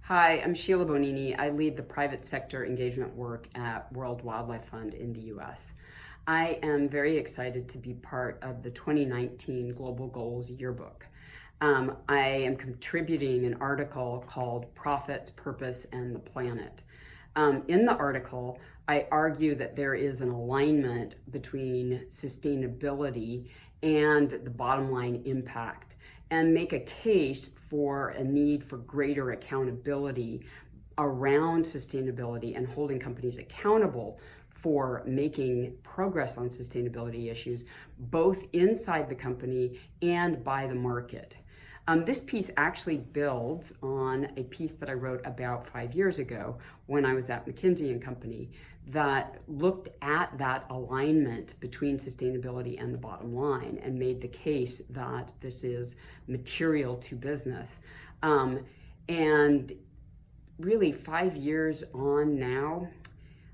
Hi, I'm Sheila Bonini. I lead the private sector engagement work at World Wildlife Fund in the US. I am very excited to be part of the 2019 Global Goals Yearbook. I am contributing an article called Profits, Purpose, and the Planet. In the article, I argue that there is an alignment between sustainability and the bottom line impact, and make a case for a need for greater accountability around sustainability and holding companies accountable for making progress on sustainability issues, both inside the company and by the market. This piece actually builds on a piece that I wrote about 5 years ago when I was at McKinsey & Company that looked at that alignment between sustainability and the bottom line and made the case that this is material to business. And really 5 years on now,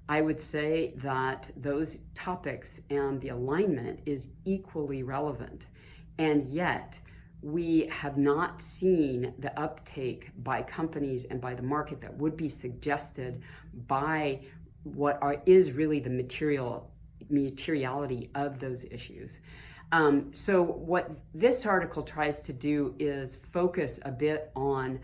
I would say that those topics and the alignment is equally relevant. And yet, we have not seen the uptake by companies and by the market that would be suggested by is really the materiality of those issues. So what this article tries to do is focus a bit on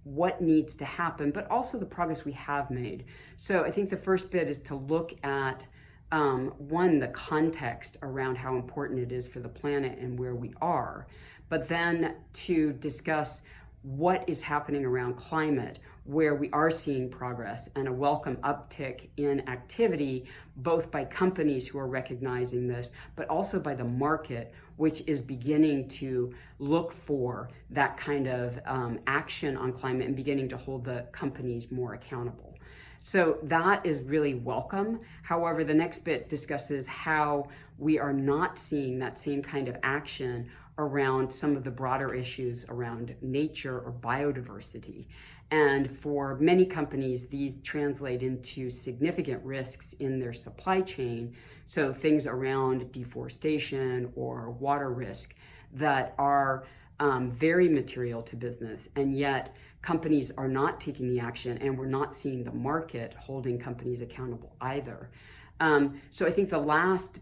what needs to happen, but also the progress we have made. So I think the first bit is to look at the context around how important it is for the planet and where we are, but then to discuss what is happening around climate, where we are seeing progress and a welcome uptick in activity, both by companies who are recognizing this, but also by the market, which is beginning to look for that kind of action on climate and beginning to hold the companies more accountable. So that is really welcome. However, the next bit discusses how we are not seeing that same kind of action around some of the broader issues around nature or biodiversity. And for many companies, these translate into significant risks in their supply chain. So things around deforestation or water risk that are very material to business, and yet companies are not taking the action, and we're not seeing the market holding companies accountable either. So I think the last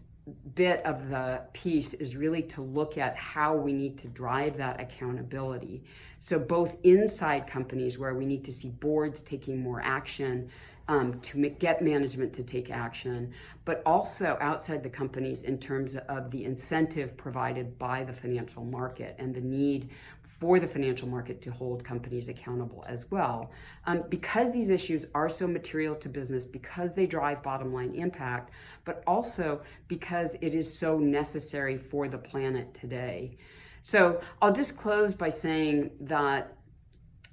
bit of the piece is really to look at how we need to drive that accountability. So both inside companies, where we need to see boards taking more action to get management to take action, but also outside the companies in terms of the incentive provided by the financial market and the need for the financial market to hold companies accountable as well. Because these issues are so material to business, because they drive bottom line impact, but also because it is so necessary for the planet today. So I'll just close by saying that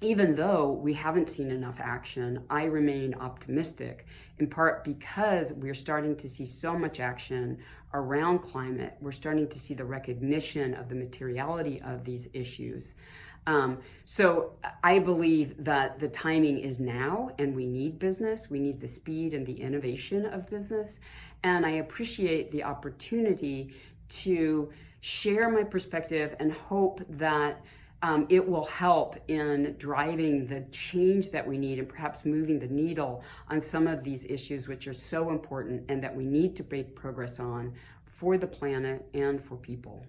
even though we haven't seen enough action, I remain optimistic, in part because we're starting to see so much action around climate. We're starting to see the recognition of the materiality of these issues. So I believe that the timing is now, and we need business. We need the speed and the innovation of business. And I appreciate the opportunity to share my perspective and hope that it will help in driving the change that we need and perhaps moving the needle on some of these issues which are so important and that we need to make progress on for the planet and for people.